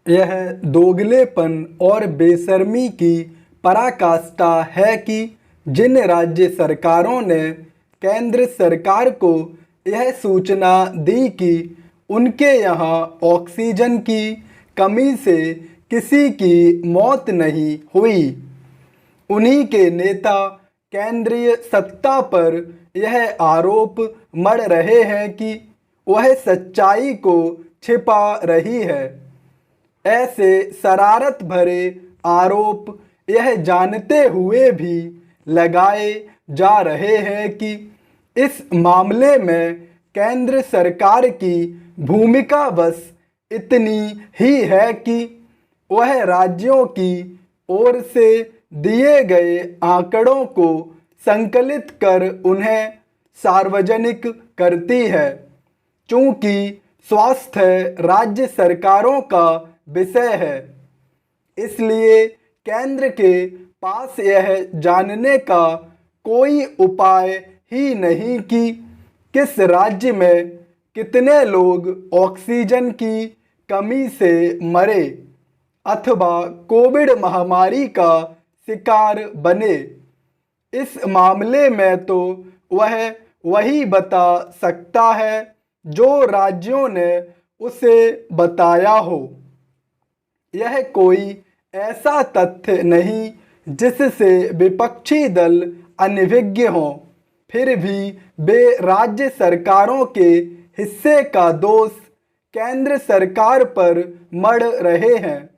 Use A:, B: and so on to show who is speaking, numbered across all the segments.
A: यह दोगलेपन और बेशर्मी की पराकाष्ठा है कि जिन राज्य सरकारों ने केंद्र सरकार को यह सूचना दी कि उनके यहाँ ऑक्सीजन की कमी से किसी की मौत नहीं हुई, उन्हीं के नेता केंद्रीय सत्ता पर यह आरोप मढ़ रहे हैं कि वह सच्चाई को छिपा रही है। ऐसे शरारत भरे आरोप यह जानते हुए भी लगाए जा रहे हैं कि इस मामले में केंद्र सरकार की भूमिका बस इतनी ही है कि वह राज्यों की ओर से दिए गए आंकड़ों को संकलित कर उन्हें सार्वजनिक करती है। चूंकि स्वास्थ्य राज्य सरकारों का विषय है, इसलिए केंद्र के पास यह जानने का कोई उपाय ही नहीं कि किस राज्य में कितने लोग ऑक्सीजन की कमी से मरे अथवा कोविड महामारी का शिकार बने। इस मामले में तो वह वही बता सकता है जो राज्यों ने उसे बताया हो। यह कोई ऐसा तथ्य नहीं जिससे विपक्षी दल अनभिज्ञ हों, फिर भी वे राज्य सरकारों के हिस्से का दोष केंद्र सरकार पर मढ़ रहे हैं।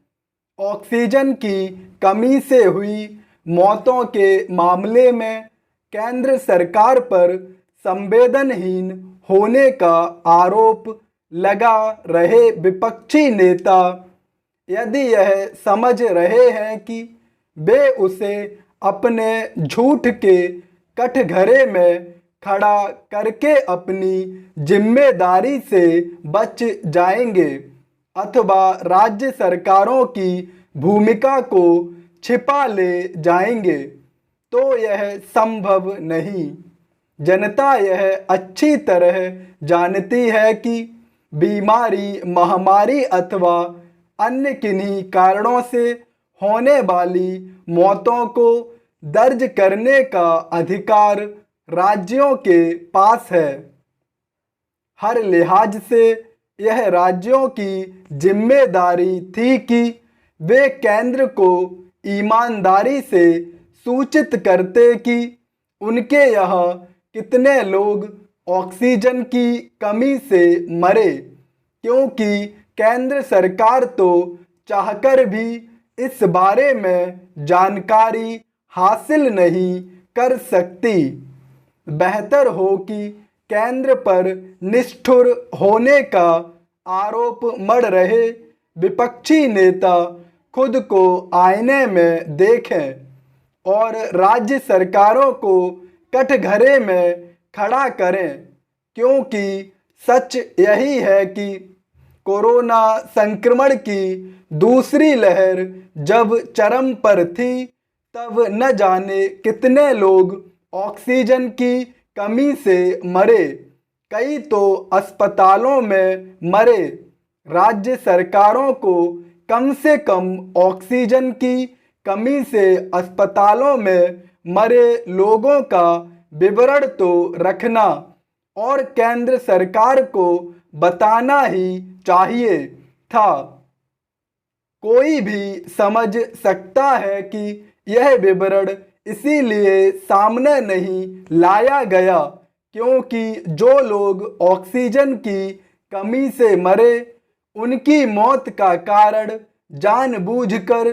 A: ऑक्सीजन की कमी से हुई मौतों के मामले में केंद्र सरकार पर संवेदनहीन होने का आरोप लगा रहे विपक्षी नेता यदि यह समझ रहे हैं कि वे उसे अपने झूठ के कटघरे में खड़ा करके अपनी जिम्मेदारी से बच जाएंगे अथवा राज्य सरकारों की भूमिका को छिपा ले जाएंगे, तो यह संभव नहीं। जनता यह अच्छी तरह जानती है कि बीमारी, महामारी अथवा अन्य किन्हीं कारणों से होने वाली मौतों को दर्ज करने का अधिकार राज्यों के पास है। हर लिहाज से यह राज्यों की जिम्मेदारी थी कि वे केंद्र को ईमानदारी से सूचित करते कि उनके यहाँ कितने लोग ऑक्सीजन की कमी से मरे, क्योंकि केंद्र सरकार तो चाहकर भी इस बारे में जानकारी हासिल नहीं कर सकती। बेहतर हो कि केंद्र पर निष्ठुर होने का आरोप मढ़ रहे विपक्षी नेता खुद को आईने में देखें और राज्य सरकारों को कटघरे में खड़ा करें, क्योंकि सच यही है कि कोरोना संक्रमण की दूसरी लहर जब चरम पर थी, तब न जाने कितने लोग ऑक्सीजन की कमी से मरे, कई तो अस्पतालों में मरे। राज्य सरकारों को कम से कम ऑक्सीजन की कमी से अस्पतालों में मरे लोगों का विवरण तो रखना और केंद्र सरकार को बताना ही चाहिए था। कोई भी समझ सकता है कि यह विवरण इसीलिए सामने नहीं लाया गया क्योंकि जो लोग ऑक्सीजन की कमी से मरे, उनकी मौत का कारण जानबूझकर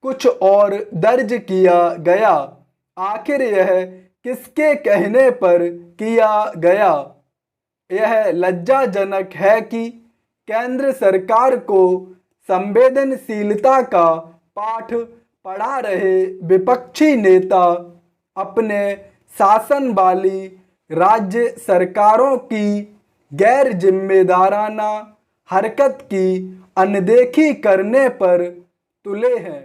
A: कुछ और दर्ज किया गया। आखिर यह किसके कहने पर किया गया? यह लज्जाजनक है कि केंद्र सरकार को संवेदनशीलता का पाठ पढ़ा रहे विपक्षी नेता अपने शासन वाली राज्य सरकारों की गैर जिम्मेदाराना हरकत की अनदेखी करने पर तुले हैं।